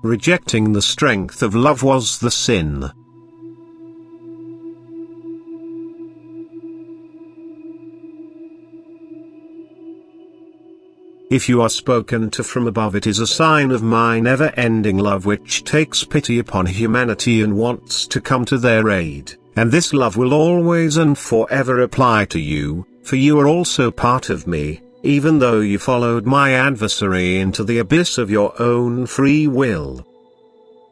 rejecting the strength of love was the sin. If you are spoken to from above, it is a sign of my never-ending love which takes pity upon humanity and wants to come to their aid, and this love will always and forever apply to you, for you are also part of me, even though you followed my adversary into the abyss of your own free will.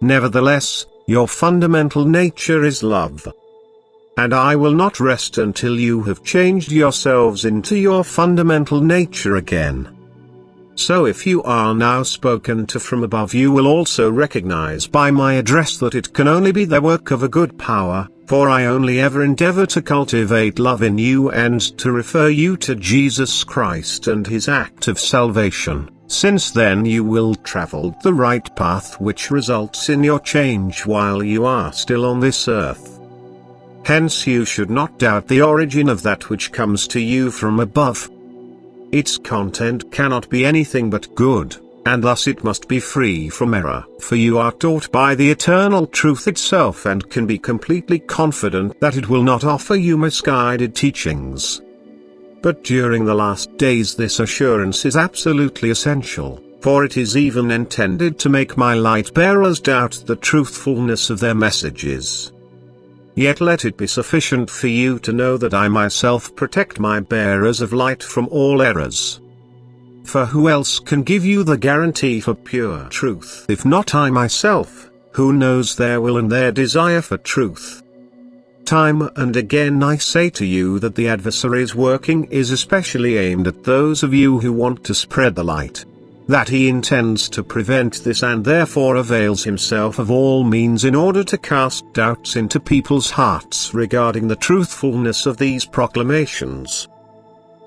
Nevertheless, your fundamental nature is love. And I will not rest until you have changed yourselves into your fundamental nature again. So if you are now spoken to from above, you will also recognize by my address that it can only be the work of a good power, for I only ever endeavor to cultivate love in you and to refer you to Jesus Christ and his act of salvation. Since then you will travel the right path which results in your change while you are still on this earth. Hence you should not doubt the origin of that which comes to you from above. Its content cannot be anything but good, and thus it must be free from error. For you are taught by the eternal truth itself and can be completely confident that it will not offer you misguided teachings. But during the last days this assurance is absolutely essential, for it is even intended to make my light bearers doubt the truthfulness of their messages. Yet let it be sufficient for you to know that I myself protect my bearers of light from all errors. For who else can give you the guarantee for pure truth if not I myself, who knows their will and their desire for truth? Time and again I say to you that the adversary's working is especially aimed at those of you who want to spread the light. That he intends to prevent this and therefore avails himself of all means in order to cast doubts into people's hearts regarding the truthfulness of these proclamations.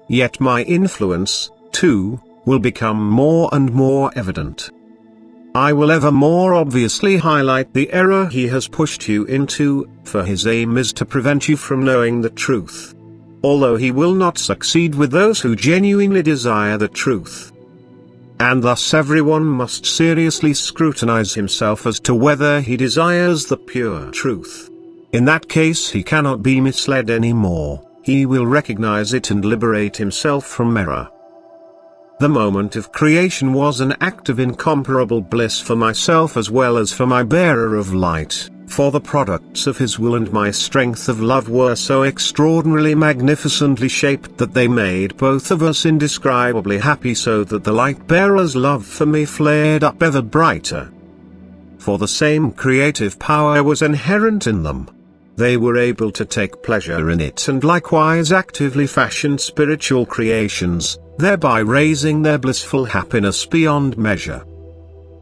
Yet my influence, too, will become more and more evident. I will ever more obviously highlight the error he has pushed you into, for his aim is to prevent you from knowing the truth. Although he will not succeed with those who genuinely desire the truth. And thus everyone must seriously scrutinize himself as to whether he desires the pure truth. In that case he cannot be misled anymore, he will recognize it and liberate himself from error. The moment of creation was an act of incomparable bliss for myself as well as for my bearer of light, for the products of his will and my strength of love were so extraordinarily magnificently shaped that they made both of us indescribably happy, so that the light-bearer's love for me flared up ever brighter. For the same creative power was inherent in them. They were able to take pleasure in it and likewise actively fashion spiritual creations, thereby raising their blissful happiness beyond measure.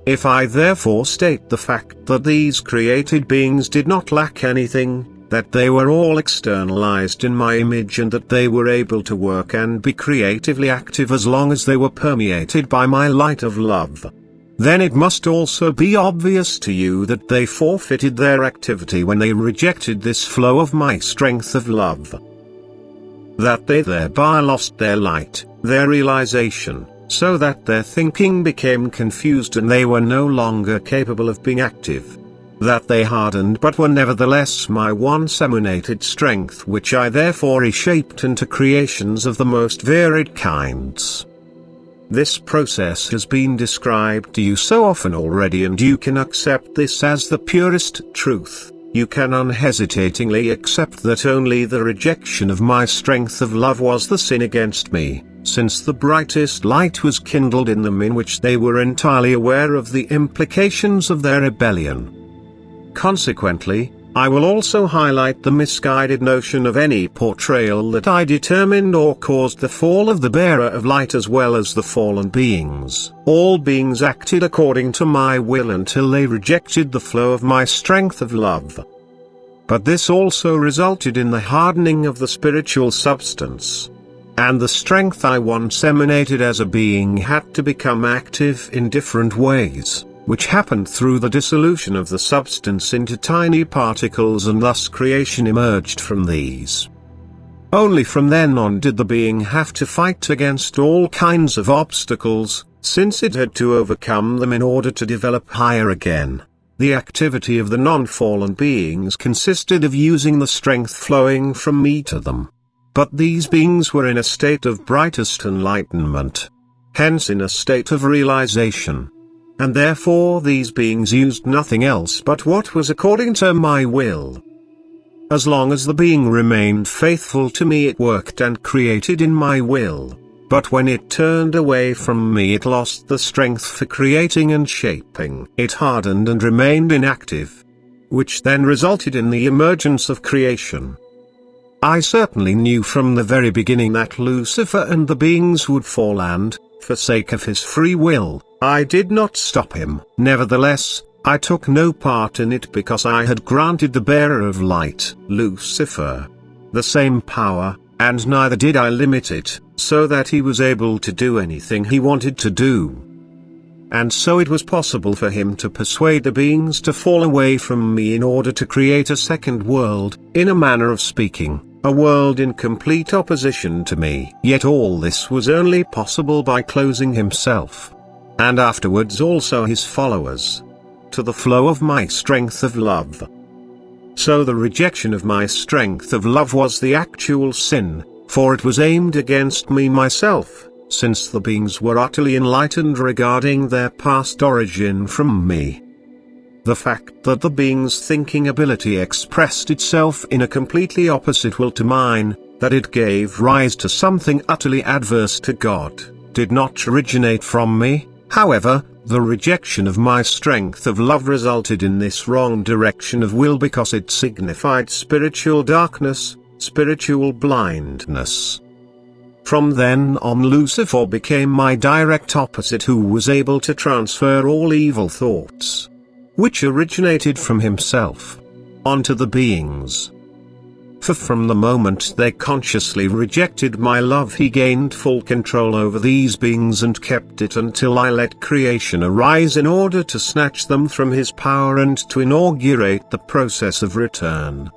If I therefore state the fact that these created beings did not lack anything, that they were all externalized in my image and that they were able to work and be creatively active as long as they were permeated by my light of love, then it must also be obvious to you that they forfeited their activity when they rejected this flow of my strength of love. That they thereby lost their light, their realization, so that their thinking became confused and they were no longer capable of being active. That they hardened but were nevertheless my once emanated strength, which I therefore reshaped into creations of the most varied kinds. This process has been described to you so often already, and you can accept this as the purest truth. You can unhesitatingly accept that only the rejection of my strength of love was the sin against me, since the brightest light was kindled in them, in which they were entirely aware of the implications of their rebellion. Consequently, I will also highlight the misguided notion of any portrayal that I determined or caused the fall of the bearer of light as well as the fallen beings. All beings acted according to my will until they rejected the flow of my strength of love. But this also resulted in the hardening of the spiritual substance. And the strength I once emanated as a being had to become active in different ways, which happened through the dissolution of the substance into tiny particles, and thus creation emerged from these. Only from then on did the being have to fight against all kinds of obstacles, since it had to overcome them in order to develop higher again. The activity of the non-fallen beings consisted of using the strength flowing from me to them. But these beings were in a state of brightest enlightenment, hence in a state of realization. And therefore these beings used nothing else but what was according to my will. As long as the being remained faithful to me, it worked and created in my will. But when it turned away from me, it lost the strength for creating and shaping. It hardened and remained inactive, which then resulted in the emergence of creation. I certainly knew from the very beginning that Lucifer and the beings would fall, and, for sake of his free will, I did not stop him. Nevertheless, I took no part in it because I had granted the bearer of light, Lucifer, the same power, and neither did I limit it, so that he was able to do anything he wanted to do. And so it was possible for him to persuade the beings to fall away from me in order to create a second world, in a manner of speaking, a world in complete opposition to me. Yet all this was only possible by closing himself, and afterwards also his followers, to the flow of my strength of love. So the rejection of my strength of love was the actual sin, for it was aimed against me myself, since the beings were utterly enlightened regarding their past origin from me. The fact that the being's thinking ability expressed itself in a completely opposite will to mine, that it gave rise to something utterly adverse to God, did not originate from me. However, the rejection of my strength of love resulted in this wrong direction of will because it signified spiritual darkness, spiritual blindness. From then on, Lucifer became my direct opposite, who was able to transfer all evil thoughts, which originated from himself, onto the beings. For from the moment they consciously rejected my love, he gained full control over these beings and kept it until I let creation arise in order to snatch them from his power and to inaugurate the process of return.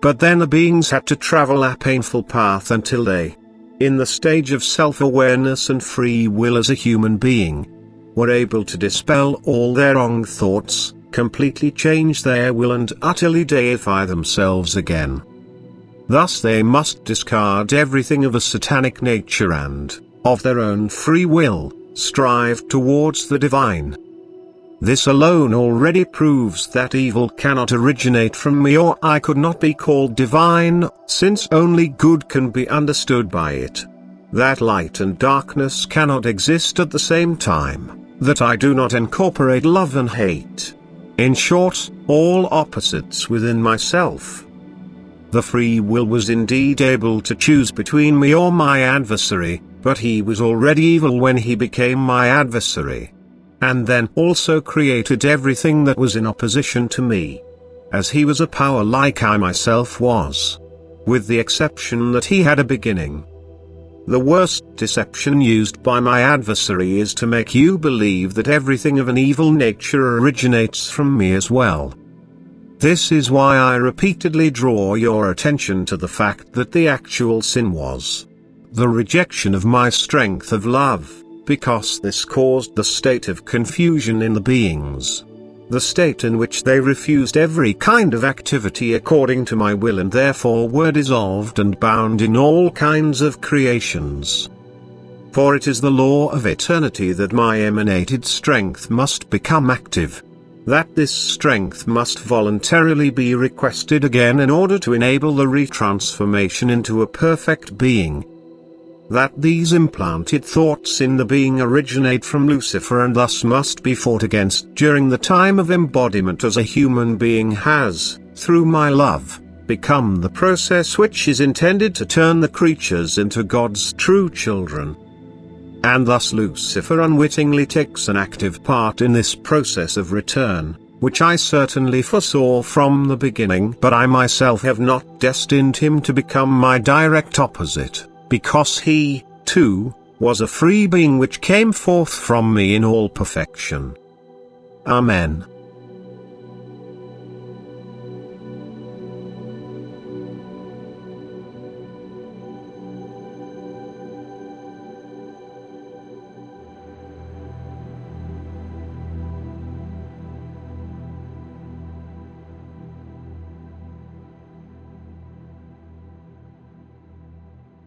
But then the beings had to travel a painful path until they, in the stage of self-awareness and free will as a human being, were able to dispel all their wrong thoughts, completely change their will and utterly deify themselves again. Thus they must discard everything of a satanic nature and, of their own free will, strive towards the divine. This alone already proves that evil cannot originate from me, or I could not be called divine, since only good can be understood by it. That light and darkness cannot exist at the same time, that I do not incorporate love and hate. In short, all opposites within myself. The free will was indeed able to choose between me or my adversary, but he was already evil when he became my adversary, and then also created everything that was in opposition to me, as he was a power like I myself was, with the exception that he had a beginning. The worst deception used by my adversary is to make you believe that everything of an evil nature originates from me as well. This is why I repeatedly draw your attention to the fact that the actual sin was the rejection of my strength of love, because this caused the state of confusion in the beings, the state in which they refused every kind of activity according to my will and therefore were dissolved and bound in all kinds of creations. For it is the law of eternity that my emanated strength must become active, that this strength must voluntarily be requested again in order to enable the retransformation into a perfect being. That these implanted thoughts in the being originate from Lucifer and thus must be fought against during the time of embodiment as a human being has, through my love, become the process which is intended to turn the creatures into God's true children. And thus Lucifer unwittingly takes an active part in this process of return, which I certainly foresaw from the beginning, but I myself have not destined him to become my direct opposite, because he, too, was a free being which came forth from me in all perfection. Amen.